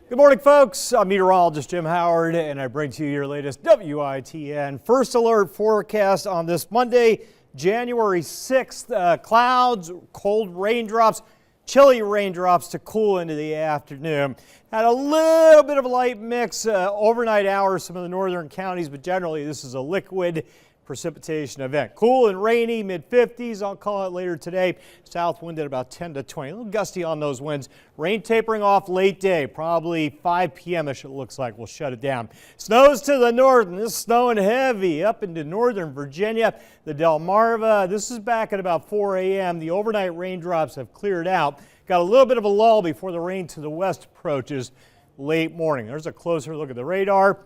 Good morning, folks. I'm meteorologist Jim Howard, and I bring to you your latest WITN First Alert forecast on this Monday, January 6th. Clouds, cold raindrops, chilly raindrops to cool into the afternoon. Had a little bit of a light mix overnight hours, some of the northern counties, but generally this is a liquid precipitation event. Cool and rainy, mid-50s. I'll call it later today. South wind at about 10 to 20. A little gusty on those winds. Rain tapering off late day, probably 5 p.m.ish it looks like. We'll shut it down. Snows to the north, and this is snowing heavy up into northern Virginia, the Delmarva. This is back at about 4 a.m. The overnight raindrops have cleared out. Got a little bit of a lull before the rain to the west approaches late morning. There's a closer look at the radar.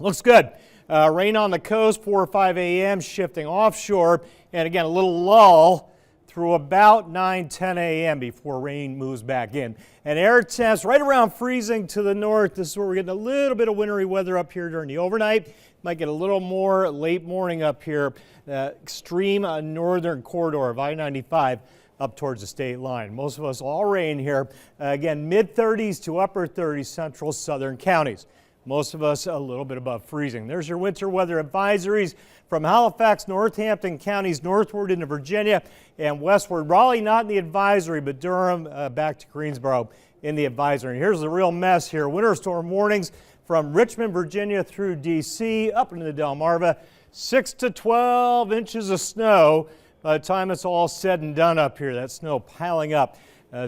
Looks good. Rain on the coast, 4 or 5 a.m., shifting offshore, and again, a little lull through about 9, 10 a.m. before rain moves back in. And air temps right around freezing to the north. This is where we're getting a little bit of wintry weather up here during the overnight. Might get a little more late morning up here. Extreme northern corridor of I-95 up towards the state line. Most of us all rain here. Again, mid-30s to upper 30s central southern counties. Most of us a little bit above freezing. There's your winter weather advisories from Halifax, Northampton counties northward into Virginia and westward. Raleigh not in the advisory, but Durham back to Greensboro in the advisory. And here's the real mess here. Winter storm warnings from Richmond, Virginia through D.C. up into the Delmarva. 6 to 12 inches of snow by the time it's all said and done up here. That snow piling up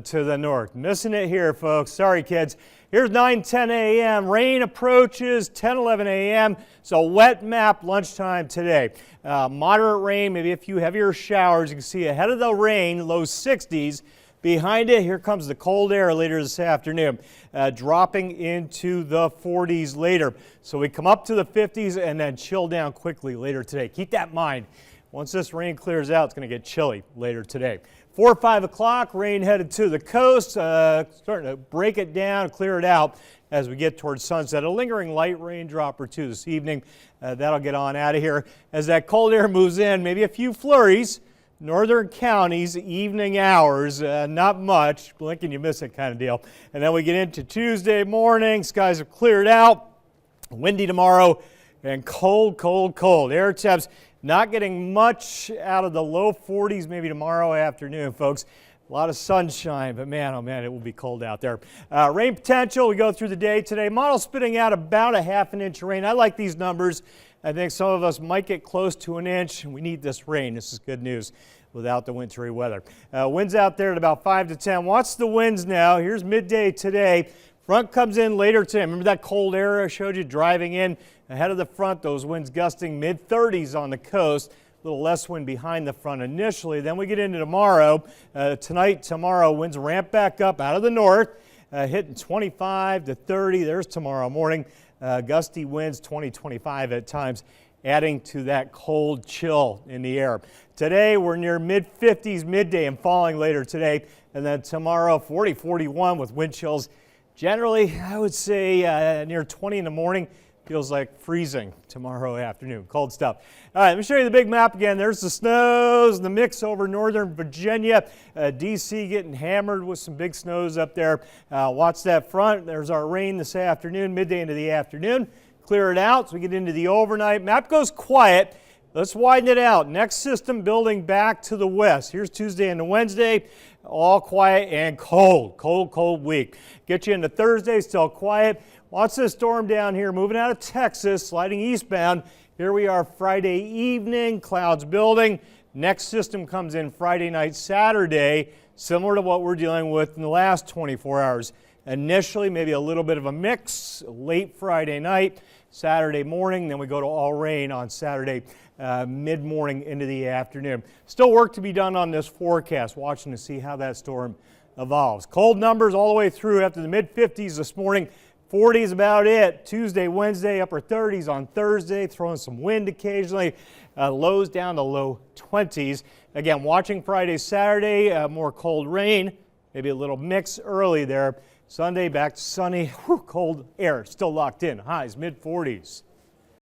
to the north. Missing it here, folks. Sorry, kids. Here's 9, 10 a.m. Rain approaches 10, 11 a.m. So wet map lunchtime today. Moderate rain, maybe a few heavier showers. You can see ahead of the rain, low 60s. Behind it, here comes the cold air later this afternoon, dropping into the 40s later. So we come up to the 50s and then chill down quickly later today. Keep that in mind. Once this rain clears out, it's going to get chilly later today. 4 or 5 o'clock, rain headed to the coast, starting to break it down, clear it out as we get towards sunset. A lingering light raindrop or two this evening. That'll get on out of here. As that cold air moves in, maybe a few flurries. Northern counties, evening hours, not much. Blink and you miss it kind of deal. And then we get into Tuesday morning. Skies have cleared out. Windy tomorrow and cold, cold, cold. Air temps not getting much out of the low 40s maybe tomorrow afternoon, folks. A lot of sunshine, but man, oh man, it will be cold out there. Rain potential, we go through the day today. Model spitting out about a ½ an inch of rain. I like these numbers. I think some of us might get close to an inch. We need this rain. This is good news without the wintry weather. Winds out there at about 5 to 10. Watch the winds now. Here's midday today. Front comes in later today. Remember that cold air I showed you driving in ahead of the front? Those winds gusting mid-30s on the coast. A little less wind behind the front initially. Then we get into tomorrow. Tonight, tomorrow, winds ramp back up out of the north, hitting 25 to 30. There's tomorrow morning. Gusty winds 20, 25 at times, adding to that cold chill in the air. Today, we're near mid-50s midday and falling later today. And then tomorrow, 40, 41 with wind chills. Generally, I would say near 20 in the morning. Feels like freezing tomorrow afternoon. Cold stuff. All right, let me show you the big map again. There's the snows, the mix over northern Virginia. D.C. getting hammered with some big snows up there. Watch that front. There's our rain this afternoon, midday into the afternoon. Clear it out so we get into the overnight. Map goes quiet. Let's widen it out. Next system building back to the west. Here's Tuesday and Wednesday. All quiet and cold. Cold, cold week. Get you into Thursday, still quiet. Watch this storm down here moving out of Texas, sliding eastbound. Here we are Friday evening, clouds building. Next system comes in Friday night, Saturday, similar to what we're dealing with in the last 24 hours. Initially, maybe a little bit of a mix, late Friday night, Saturday morning, then we go to all rain on Saturday mid-morning into the afternoon. Still work to be done on this forecast, watching to see how that storm evolves. Cold numbers all the way through after the mid-50s this morning. 40 is about it. Tuesday, Wednesday, upper 30s on Thursday, throwing some wind occasionally. Lows down to low 20s. Again, watching Friday, Saturday, more cold rain, maybe a little mix early there. Sunday, back to sunny, cold air, still locked in. Highs mid-40s.